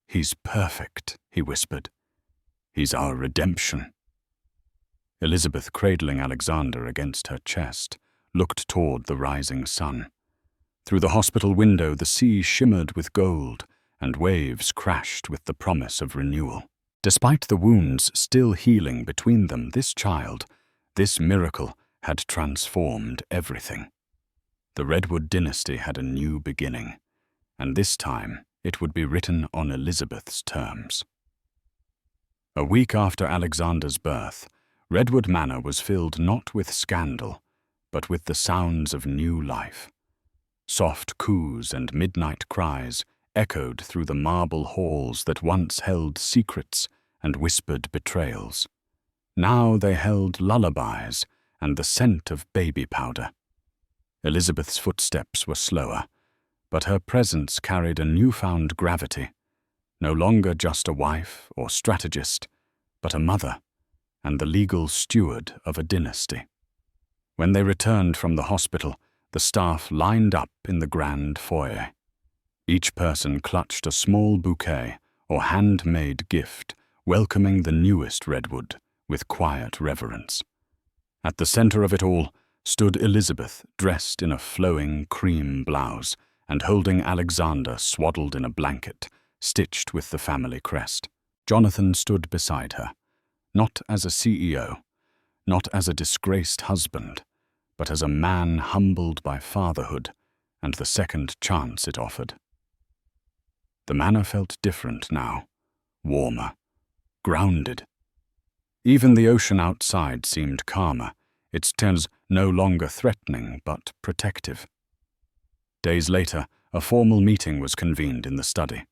"He's perfect," he whispered. "He's our redemption." Elizabeth, cradling Alexander against her chest, looked toward the rising sun. Through the hospital window the sea shimmered with gold, and waves crashed with the promise of renewal. Despite the wounds still healing between them, this child, this miracle, had transformed everything. The Redwood dynasty had a new beginning, and this time it would be written on Elizabeth's terms. A week after Alexander's birth, Redwood Manor was filled not with scandal, but with the sounds of new life. Soft coos and midnight cries echoed through the marble halls that once held secrets and whispered betrayals. Now they held lullabies and the scent of baby powder. Elizabeth's footsteps were slower, but her presence carried a newfound gravity, no longer just a wife or strategist, but a mother and the legal steward of a dynasty. When they returned from the hospital, the staff lined up in the grand foyer. Each person clutched a small bouquet or handmade gift welcoming the newest Redwood with quiet reverence. At the center of it all stood Elizabeth, dressed in a flowing cream blouse and holding Alexander swaddled in a blanket, stitched with the family crest. Jonathan stood beside her, not as a CEO, not as a disgraced husband, but as a man humbled by fatherhood and the second chance it offered. The manor felt different now, warmer, grounded. Even the ocean outside seemed calmer, its tones no longer threatening but protective. Days later, a formal meeting was convened in the study.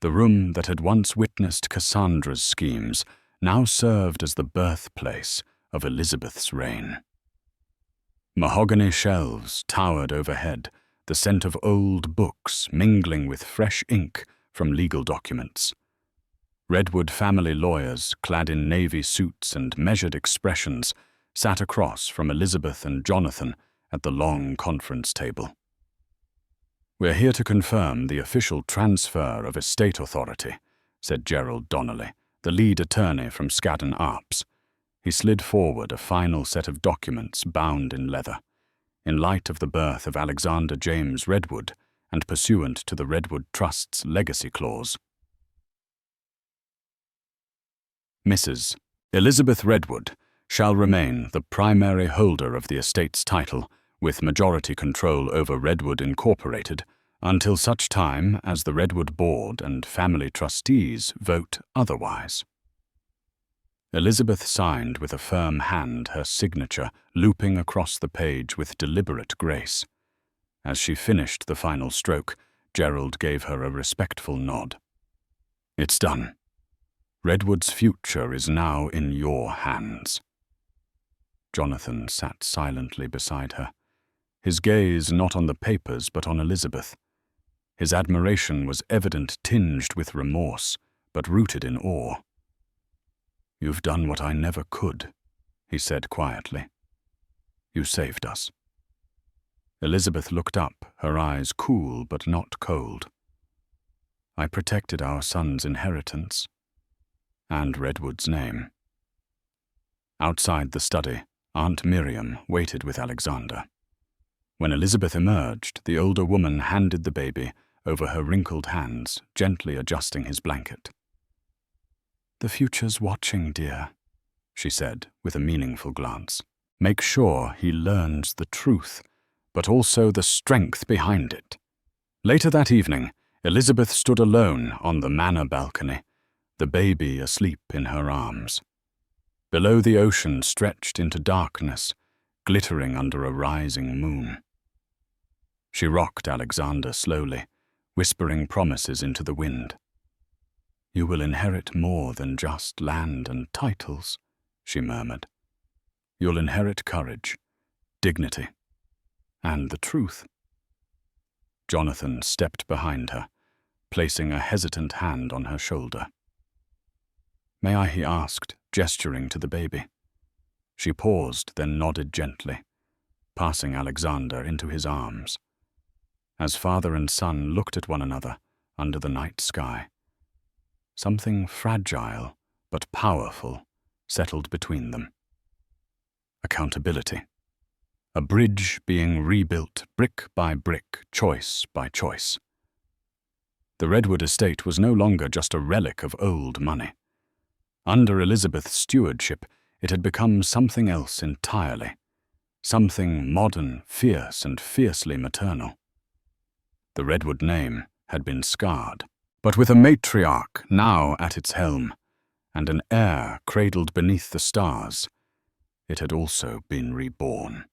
The room that had once witnessed Cassandra's schemes now served as the birthplace of Elizabeth's reign. Mahogany shelves towered overhead, the scent of old books mingling with fresh ink from legal documents. Redwood family lawyers, clad in navy suits and measured expressions, sat across from Elizabeth and Jonathan at the long conference table. "We're here to confirm the official transfer of estate authority," said Gerald Donnelly, the lead attorney from Skadden Arps. He slid forward a final set of documents bound in leather. In light of the birth of Alexander James Redwood and pursuant to the Redwood Trust's legacy clause. Mrs. Elizabeth Redwood shall remain the primary holder of the estate's title with majority control over Redwood Incorporated until such time as the Redwood Board and family trustees vote otherwise. Elizabeth signed with a firm hand, her signature looping across the page with deliberate grace. As she finished the final stroke, Gerald gave her a respectful nod. "It's done. Redwood's future is now in your hands." Jonathan sat silently beside her, his gaze not on the papers but on Elizabeth. His admiration was evident, tinged with remorse, but rooted in awe. "You've done what I never could," he said quietly. "You saved us." Elizabeth looked up, her eyes cool but not cold. "I protected our son's inheritance and Redwood's name." Outside the study, Aunt Miriam waited with Alexander. When Elizabeth emerged, the older woman handed the baby over her wrinkled hands, gently adjusting his blanket. "The future's watching, dear," she said with a meaningful glance. "Make sure he learns the truth, but also the strength behind it." Later that evening, Elizabeth stood alone on the manor balcony, the baby asleep in her arms. Below, the ocean stretched into darkness, glittering under a rising moon. She rocked Alexander slowly, whispering promises into the wind. "You will inherit more than just land and titles," she murmured. "You'll inherit courage, dignity, and the truth." Jonathan stepped behind her, placing a hesitant hand on her shoulder. "May I?" he asked, gesturing to the baby. She paused, then nodded gently, passing Alexander into his arms. As father and son looked at one another under the night sky, something fragile but powerful settled between them. Accountability. A bridge being rebuilt brick by brick, choice by choice. The Redwood estate was no longer just a relic of old money. Under Elizabeth's stewardship, it had become something else entirely, something modern, fierce, and fiercely maternal. The Redwood name had been scarred, but with a matriarch now at its helm, and an heir cradled beneath the stars, it had also been reborn.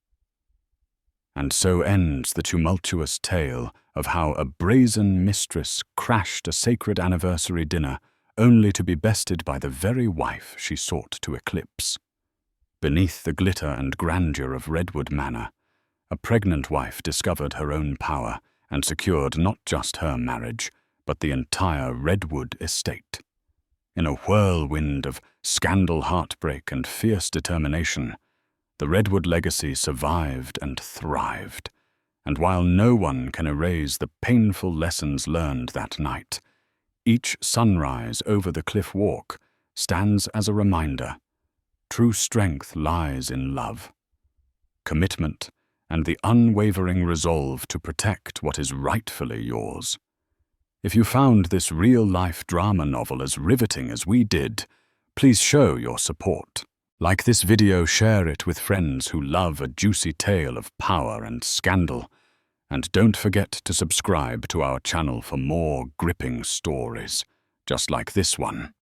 And so ends the tumultuous tale of how a brazen mistress crashed a sacred anniversary dinner only to be bested by the very wife she sought to eclipse. Beneath the glitter and grandeur of Redwood Manor, a pregnant wife discovered her own power and secured not just her marriage, but the entire Redwood estate. In a whirlwind of scandal, heartbreak, and fierce determination, the Redwood legacy survived and thrived, and while no one can erase the painful lessons learned that night, each sunrise over the cliff walk stands as a reminder: true strength lies in love, commitment, and the unwavering resolve to protect what is rightfully yours. If you found this real-life drama novel as riveting as we did, please show your support. Like this video, share it with friends who love a juicy tale of power and scandal, and don't forget to subscribe to our channel for more gripping stories, just like this one.